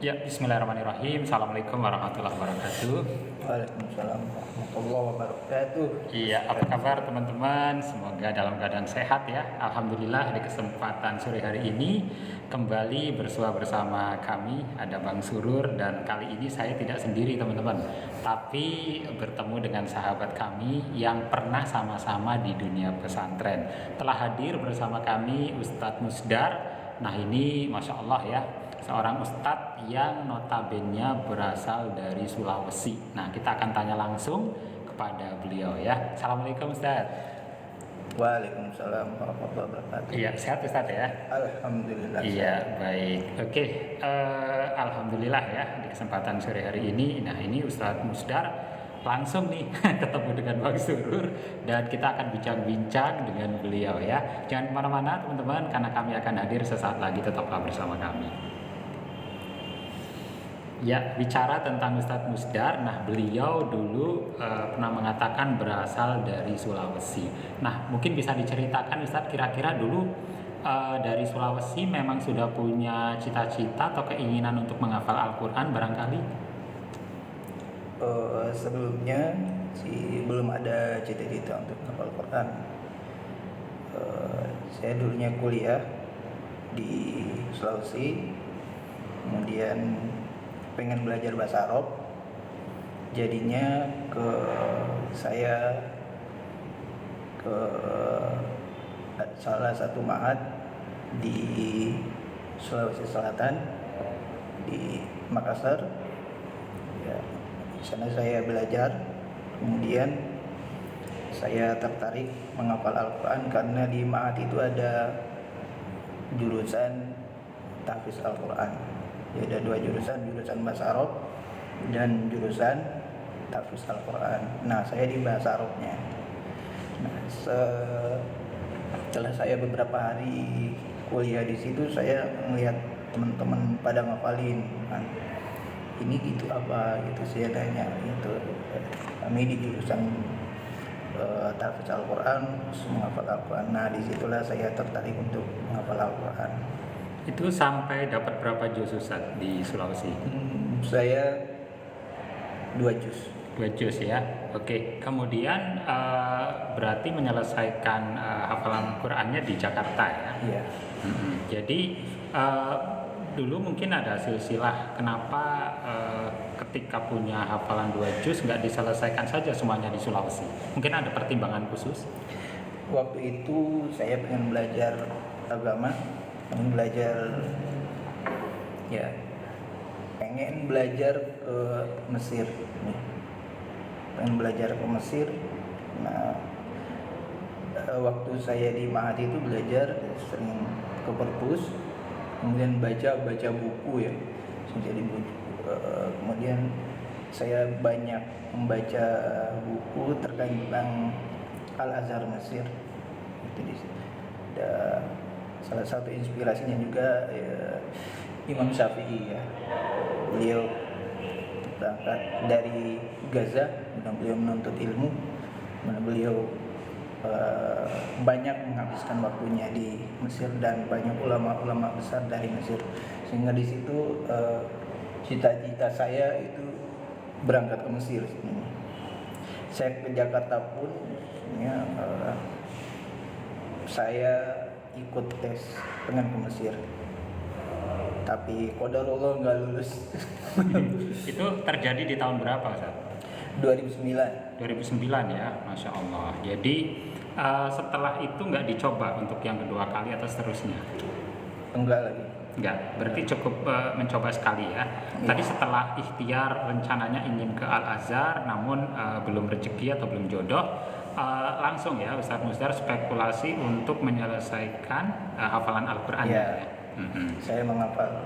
Ya, bismillahirrahmanirrahim. Assalamualaikum warahmatullahi wabarakatuh. Waalaikumsalam warahmatullahi wabarakatuh. Iya, apa kabar teman-teman? Semoga dalam keadaan sehat ya. Alhamdulillah di kesempatan sore hari ini kembali bersua bersama kami, ada Bang Surur, dan kali ini saya tidak sendiri teman-teman, tapi bertemu dengan sahabat kami yang pernah sama-sama di dunia pesantren. Telah hadir bersama kami Ustadz Musdar. Nah ini Masya Allah ya, seorang ustadz yang notabene berasal dari Sulawesi. Nah, kita akan tanya langsung kepada beliau ya. Assalamualaikum Ustadz. Waalaikumsalam warahmatullahi wabarakatuh. Iya, sehat Ustadz ya? Alhamdulillah. Iya, baik. Oke, alhamdulillah ya di kesempatan sore hari ini. Nah, ini Ustadz Musdar langsung nih ketemu dengan Bang Surur dan kita akan bincang-bincang dengan beliau ya. Jangan kemana-mana teman-teman, karena kami akan hadir sesaat lagi, tetaplah bersama kami. Ya, bicara tentang Ustadz Musdar, nah beliau dulu pernah mengatakan berasal dari Sulawesi. Nah, mungkin bisa diceritakan Ustadz, kira-kira dulu dari Sulawesi memang sudah punya cita-cita atau keinginan untuk menghafal Al-Quran barangkali? Sebelumnya sih belum ada cita-cita untuk menghafal Quran. Saya dulunya kuliah di Sulawesi, kemudian pengen belajar bahasa Arab, jadinya saya ke salah satu ma'had di Sulawesi Selatan, di Makassar ya. Di sana saya belajar, kemudian saya tertarik menghafal Al-Quran karena di ma'had itu ada jurusan tahfiz Al-Quran. Ya, ada dua jurusan bahasa Arab dan jurusan tahfiz Al-Quran. Nah, saya di bahasa Arabnya. Nah, setelah saya beberapa hari kuliah di situ, saya melihat teman-teman pada ngafalin. Nah, ini gitu apa gitu, saya tanya gitu. Kami di jurusan tahfiz Al-Quran, menghafal Al-Quran. Nah, disitulah saya tertarik untuk menghafal Al-Quran. Itu sampai dapat berapa juz Ustadz di Sulawesi? Saya 2 juz. 2 juz ya. Oke. Kemudian berarti menyelesaikan hafalan Qurannya di Jakarta ya. Iya. Jadi dulu mungkin ada silsilah kenapa ketika punya hafalan 2 juz nggak diselesaikan saja semuanya di Sulawesi. Mungkin ada pertimbangan khusus? Waktu itu saya pengen belajar agama, pengen belajar ke Mesir nih. Pengen belajar ke Mesir. Nah, waktu saya di ma'had itu belajar sering ke perpus, kemudian baca buku ya. Jadi kemudian saya banyak membaca buku terkait tentang Al-Azhar Mesir. Itu di situ. Salah satu inspirasinya juga Imam Syafi'i ya. Beliau berangkat dari Gaza dan beliau menuntut ilmu. Beliau banyak menghabiskan waktunya di Mesir dan banyak ulama-ulama besar dari Mesir, sehingga di situ cita-cita saya itu berangkat ke Mesir. Saya ke Jakarta pun ya, saya ikut tes pengen ke Mesir, tapi qadarullah nggak lulus. Itu terjadi di tahun berapa Ustaz? 2009 ya, Masya Allah. Jadi setelah itu nggak dicoba untuk yang kedua kali atau seterusnya? enggak lagi. Enggak, berarti cukup mencoba sekali ya. Tadi setelah ikhtiar rencananya ingin ke Al-Azhar, namun belum rezeki atau belum jodoh, langsung ya Ustadz Musdar spekulasi untuk menyelesaikan hafalan Al-Quran ya. Saya menghafal.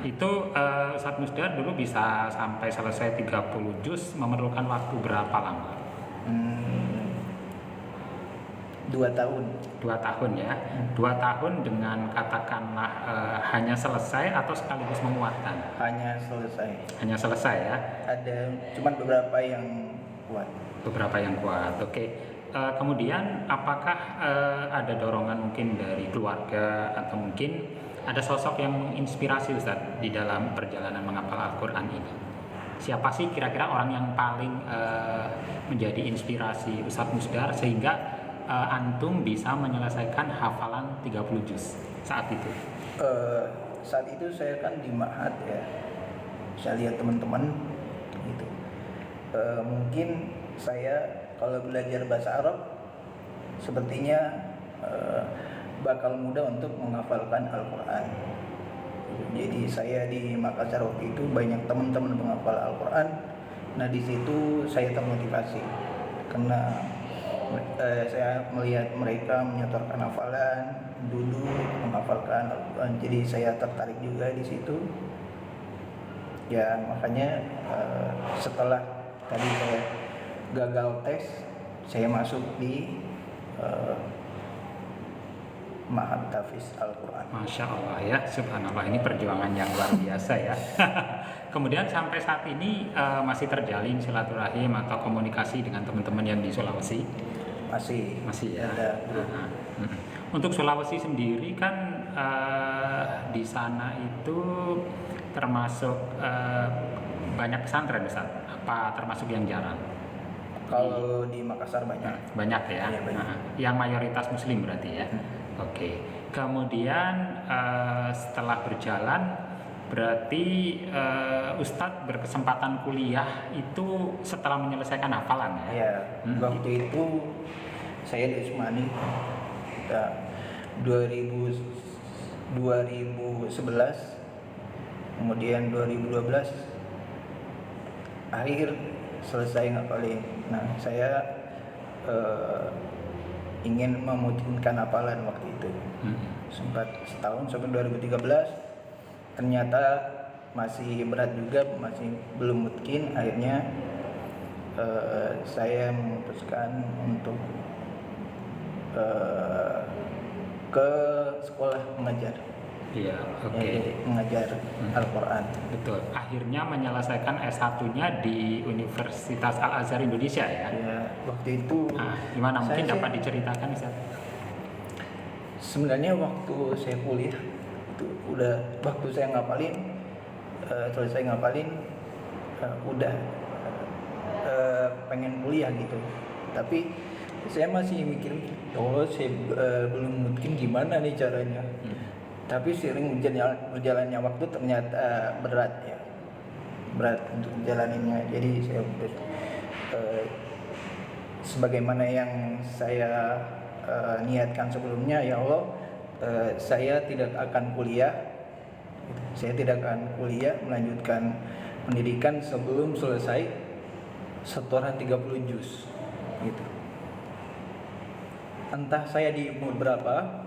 Itu Ustadz Musdar dulu bisa sampai selesai 30 juz memerlukan waktu berapa lama? 2 tahun. 2 tahun ya. 2 tahun dengan katakanlah hanya selesai atau sekaligus menguatkan? Hanya selesai. Hanya selesai ya. Ada cuman beberapa yang kuat. Beberapa yang kuat. Oke. Kemudian apakah ada dorongan mungkin dari keluarga atau mungkin ada sosok yang menginspirasi Ustadz di dalam perjalanan menghafal Al-Quran ini. Siapa sih kira-kira orang yang paling menjadi inspirasi Ustadz Musdar sehingga antum bisa menyelesaikan hafalan 30 juz saat itu? Saat itu saya kan di Ma'had ya, saya lihat teman-teman gitu. Mungkin saya kalau belajar bahasa Arab sepertinya bakal mudah untuk menghafalkan Al-Quran. Jadi saya di Makassar waktu itu banyak teman-teman menghafal Al-Quran. Nah di situ saya termotivasi karena saya melihat mereka menyetorkan hafalan, duduk menghafalkan Al-Quran. Jadi saya tertarik juga di situ. Ya makanya setelah tadi saya gagal tes, saya masuk di Ma'had Tahfiz Al-Quran. Masya Allah ya, subhanallah, ini perjuangan yang luar biasa ya. Kemudian sampai saat ini masih terjalin silaturahim atau komunikasi dengan teman-teman yang di Sulawesi? Masih ya. ada. Untuk Sulawesi sendiri kan di sana itu termasuk banyak pesantren Ustaz? Apa termasuk yang jarang? Kalau di Makassar banyak. Banyak ya? Ya, banyak. Yang mayoritas muslim berarti ya? Oke. Kemudian setelah berjalan berarti Ustadz berkesempatan kuliah itu setelah menyelesaikan hafalan ya? Ya, waktu itu saya di Usmani ya, 2011, kemudian 2012 akhir selesai ngapalin. Nah, saya ingin memutihkan hafalan waktu itu. Sempat setahun sampai 2013, ternyata masih berat juga, masih belum mungkin. Akhirnya saya memutuskan untuk ke sekolah mengajar. Iya, oke. Jadi mengajar Al-Quran. Betul. Akhirnya menyelesaikan S1-nya di Universitas Al-Azhar Indonesia ya? Ya, waktu itu. Gimana? Mungkin dapat diceritakan Ustaz? Sebenarnya waktu saya kuliah itu udah, waktu saya ngapalin, selesai ngapalin, udah pengen kuliah gitu. Tapi saya masih mikir, ya Allah, saya belum mungkin gimana nih caranya. Tapi seiring berjalannya waktu ternyata berat untuk menjalaninya. Jadi saya sebagaimana yang saya niatkan sebelumnya, ya Allah, saya tidak akan kuliah, melanjutkan pendidikan sebelum selesai setoran 30 juz gitu. Entah saya di umur berapa,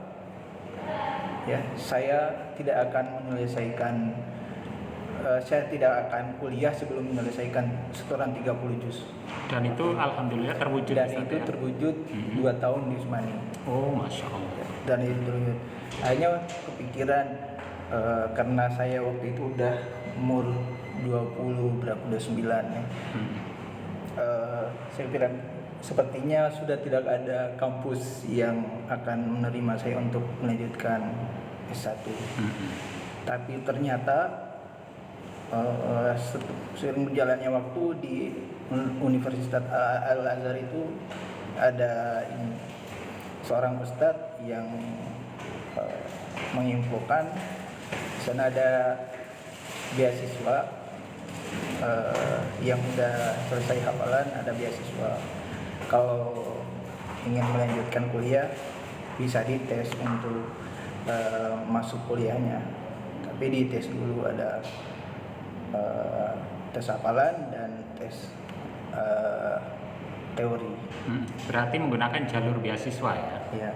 ya, saya tidak akan menyelesaikan, saya tidak akan kuliah sebelum menyelesaikan setoran 30 juz. Dan itu alhamdulillah terwujud. Dan itu terwujud 2 tahun di Usmani. Oh, Masya Allah. Dan itu terwujud. Akhirnya kepikiran, karena saya waktu itu udah umur 29 ya. Saya pikir sepertinya sudah tidak ada kampus yang akan menerima saya untuk melanjutkan S1. Tapi ternyata seiring berjalannya waktu di Universitas Al-Azhar itu ada seorang ustadz yang menginfokan di sana ada beasiswa, yang udah selesai hafalan ada beasiswa. Kalau ingin melanjutkan kuliah bisa dites untuk masuk kuliahnya, tapi dites dulu, ada tes hafalan dan tes teori. Berarti menggunakan jalur beasiswa ya? Ya.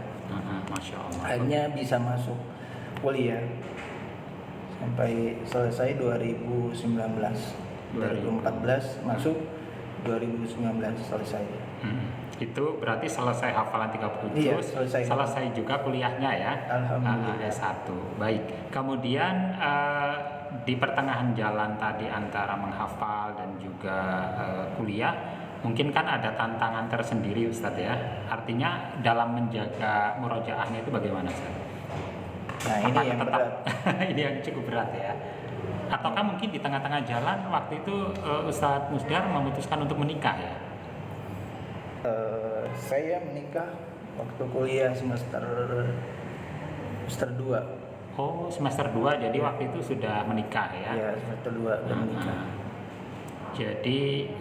Masya Allah. Akhirnya bisa masuk kuliah sampai selesai 2019. 2014 masuk, 2019 selesai. Itu berarti selesai hafalan 30 juz, Iya, selesai juga kuliahnya ya. Alhamdulillah. S1. Baik. Kemudian di pertengahan jalan tadi antara menghafal dan juga kuliah, mungkin kan ada tantangan tersendiri Ustadz ya. Artinya dalam menjaga murojaahnya itu bagaimana Ustadz? Nah, ini Apakah yang tetap berat. ini yang cukup berat ya? Ataukah mungkin di tengah-tengah jalan waktu itu Ustadz Musdar memutuskan untuk menikah ya? Saya menikah waktu kuliah semester 2. Oh, semester 2, jadi waktu itu sudah menikah ya? Ya, semester 2 udah menikah. Jadi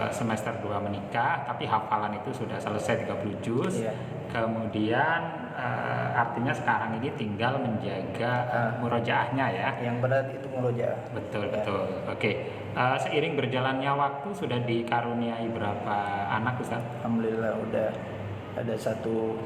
semester 2 menikah, tapi hafalan itu sudah selesai 30 juz. Iya. Kemudian artinya sekarang ini tinggal menjaga murojaahnya ya. Yang berat itu murojaah. Betul, Ya. betul. Oke. Seiring berjalannya waktu sudah dikaruniai berapa anak Ustaz? Alhamdulillah udah ada 1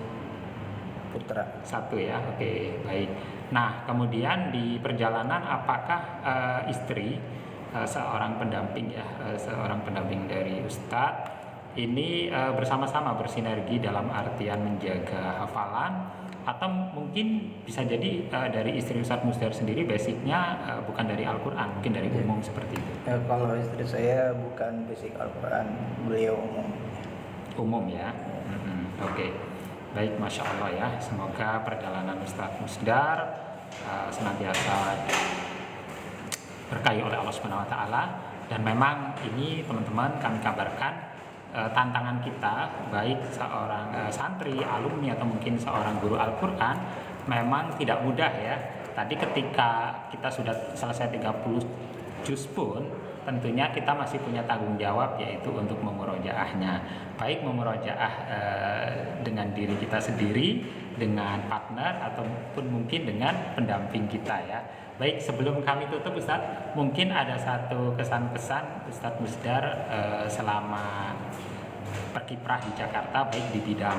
putra. 1 ya. Oke, baik. Nah, kemudian di perjalanan apakah istri seorang pendamping ya, seorang pendamping dari Ustadz ini bersama-sama bersinergi dalam artian menjaga hafalan, atau mungkin bisa jadi dari istri Ustadz Musdar sendiri basicnya bukan dari Al-Quran, mungkin dari umum seperti itu. Kalau istri saya bukan basic Al-Quran, beliau umum. Umum ya. Oke. Baik, Masya Allah ya. Semoga perjalanan Ustadz Musdar senantiasa berkahi oleh Allah Subhanahu wa taala. Dan memang ini teman-teman kami kabarkan tantangan kita, baik seorang santri, alumni atau mungkin seorang guru Al-Qur'an, memang tidak mudah ya. Tadi ketika kita sudah selesai 30 juz pun tentunya kita masih punya tanggung jawab, yaitu untuk memurojaahnya. Baik memurojaah dengan diri kita sendiri, dengan partner, ataupun mungkin dengan pendamping kita ya. Baik, sebelum kami tutup Ustadz, mungkin ada satu kesan-pesan Ustadz Musdar selama berkiprah di Jakarta, baik di bidang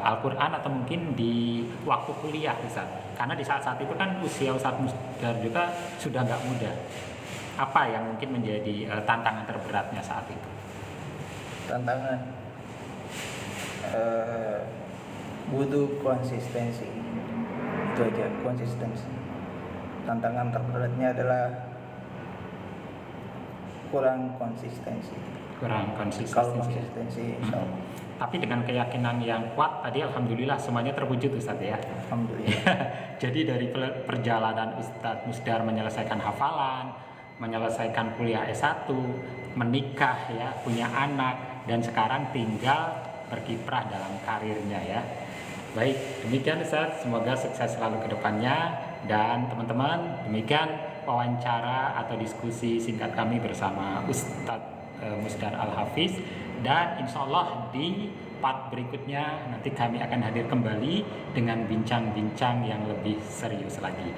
Al-Quran atau mungkin di waktu kuliah Ustadz. Karena di saat-saat itu kan usia Ustadz Musdar juga sudah nggak muda. Apa yang mungkin menjadi tantangan terberatnya saat itu? Tantangan butuh konsistensi, itu aja, konsistensi. Tantangan terberatnya adalah kurang konsistensi. Kurang konsistensi. Kalau konsistensi, insya Allah. Tapi dengan keyakinan yang kuat tadi, alhamdulillah semuanya terwujud Ustadz ya. Alhamdulillah. Jadi dari perjalanan Ustadz Musdar menyelesaikan hafalan, menyelesaikan kuliah S1, menikah ya, punya anak, dan sekarang tinggal berkiprah dalam karirnya ya. Baik, demikian Ustadz, semoga sukses selalu ke depannya. Dan teman-teman, demikian wawancara atau diskusi singkat kami bersama Ustadz Musdar Al-Hafiz. Dan insya Allah di part berikutnya nanti kami akan hadir kembali dengan bincang-bincang yang lebih serius lagi.